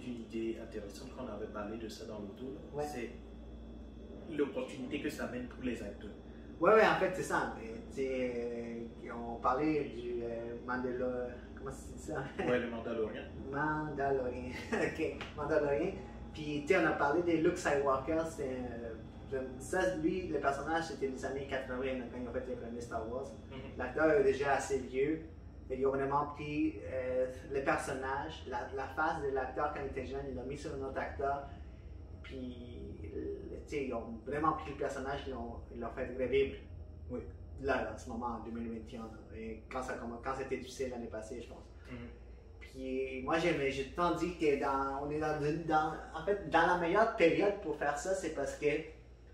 une idée intéressante quand on avait parlé de ça dans l'auto. Ouais. C'est l'opportunité que ça amène pour les acteurs. Ouais, en fait, c'est ça. On parlait du Mandalorian. Comment c'est ça? Ouais, le Mandalorian. Mandalorian. Ok, Mandalorian. Puis, tu sais, on a parlé de Luke Skywalker. Ça, lui, le personnage, c'était les années 80 quand ils ont fait les premiers Star Wars. L'acteur est déjà assez vieux. Et ils ont vraiment pris le personnage, la face de l'acteur quand il était jeune, ils l'ont mis sur un autre acteur. Puis, ils ont vraiment pris le personnage, ils l'ont fait revivre. Oui. Là, en ce moment, en 2021. Et quand c'était difficile l'année passée, je pense. Puis, moi, j'ai tout le temps dit que on est en fait, dans la meilleure période pour faire ça, c'est parce que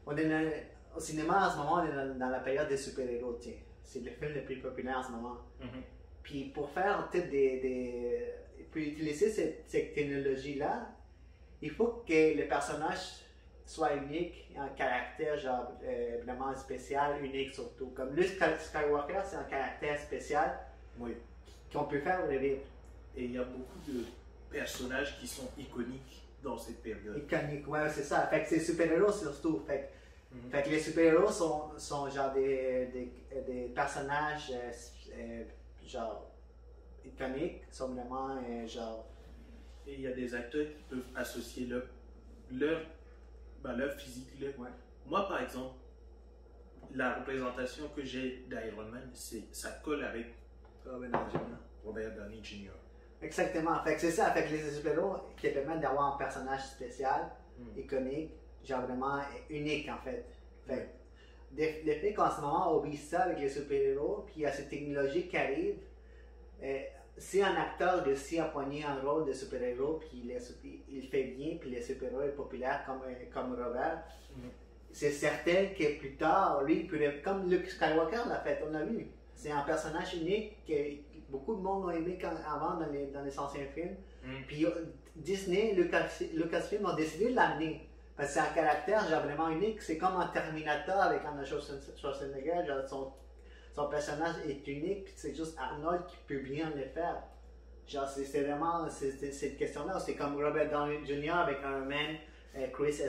on est au cinéma en ce moment, on est dans la période des super-héros. C'est le film le plus populaire en ce moment. Puis, pour faire pour utiliser cette technologie-là, il faut que le personnage soit unique, un caractère genre vraiment spécial, unique surtout. Comme Luke Skywalker, c'est un caractère spécial qu'on peut faire revivre. Et il y a beaucoup de personnages qui sont iconiques dans cette période. Iconique, ouais, c'est ça. Fait que c'est super-héros surtout. Fait que les super-héros sont genre des personnages genre iconiques, sont vraiment genre. Et il y a des acteurs qui peuvent associer leur physique. Moi, par exemple, la représentation que j'ai d'Iron Man, ça colle avec Robert Downey Jr. Exactement. Fait que c'est ça. Fait que les super-héros qui permettent d'avoir un personnage spécial, iconique, genre vraiment unique en fait. Fait que le fait qu'en ce moment on vit ça avec les super-héros, puis il y a cette technologie qui arrive, si un acteur réussit à pogner un rôle de super-héros, puis il fait bien, puis le super-héros est populaire comme Robert, c'est certain que plus tard, lui, il pourrait, comme Luke Skywalker l'a fait, on l'a vu. C'est un personnage unique que beaucoup de monde ont aimé avant dans les anciens films. Puis Disney, Lucasfilm ont décidé de l'amener. Parce que c'est un caractère genre vraiment unique. C'est comme un Terminator avec Arnold Schwarzenegger. Genre son personnage est unique. Puis c'est juste Arnold qui peut bien le faire. Genre c'est vraiment cette question-là. C'est comme Robert Downey Jr. avec Iron Man. Chris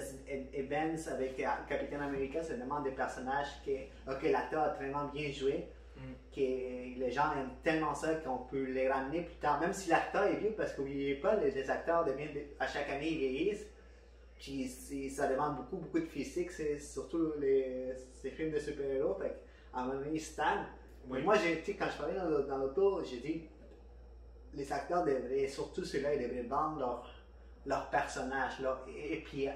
Evans avec Captain America. C'est vraiment des personnages que l'acteur a vraiment bien joué. Que les gens aiment tellement ça qu'on peut les ramener plus tard, même si l'acteur est vieux, parce qu'oubliez pas, les acteurs à chaque année ils vieillissent, puis ça demande beaucoup de physique, c'est surtout ces films de super-héros, fait qu'à un moment donné ils stagnent. Moi, quand je parlais dans l'auto, j'ai dit les acteurs devraient, surtout ceux-là, ils devraient vendre leur personnage, leur API,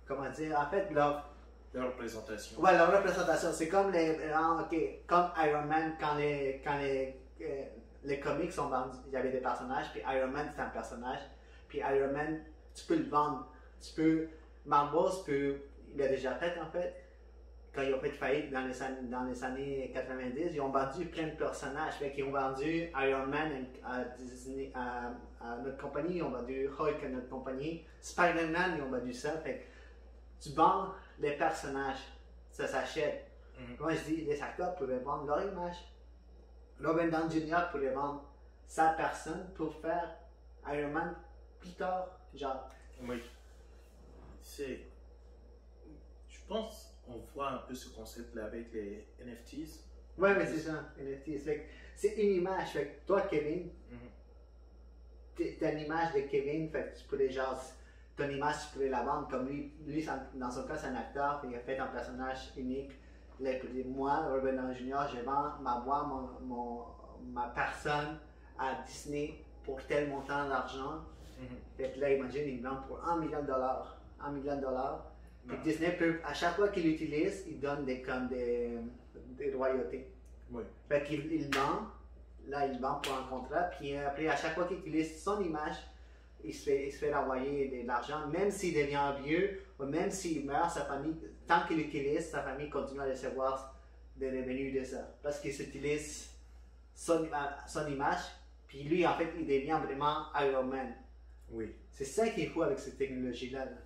comment dire, en fait, leur représentation. Ouais, leur représentation. C'est comme comme Iron Man, quand les comics sont vendus, il y avait des personnages, puis Iron Man c'est un personnage, puis Iron Man, tu peux le vendre. Marvel, il l'a déjà fait en fait, quand ils ont fait faillite dans les années 90, ils ont vendu plein de personnages. Fait qu'ils ont vendu Iron Man à Disney, à notre compagnie, ils ont vendu Hulk à notre compagnie, Spider-Man, ils ont vendu ça. Fait que tu vends les personnages, ça s'achète. Moi je dis, les acteurs pouvaient vendre leur image. Robert Downey Jr. pourrait vendre sa personne pour faire Iron Man plus tard, genre. Oui. Je pense on voit un peu ce concept-là avec les NFTs. Ouais, mais c'est ça, NFTs. C'est une image. Fait que toi, Kevin, t'as une image de Kevin, fait que tu pourrais genre. Ton image, tu pourrais la vendre comme lui dans son cas, c'est un acteur, il a fait un personnage unique. Là, il peut dire, moi, Robert Downey Jr., je vends ma voix, ma personne à Disney pour tel montant d'argent. Fait que là, imagine, il vend pour $1 million. $1 million. Puis Disney peut, à chaque fois qu'il l'utilise, il donne des royautés. Oui. Fait qu'il vend, là, il vend pour un contrat, puis après, à chaque fois qu'il utilise son image, il se fait envoyer de l'argent, même s'il devient vieux, ou même s'il meurt, sa famille, tant qu'il l'utilise, sa famille continue à recevoir des revenus de ça. Parce qu'il utilise son image, puis lui, en fait, il devient vraiment Iron Man. Oui. C'est ça qu'il faut avec cette technologie-là. Là.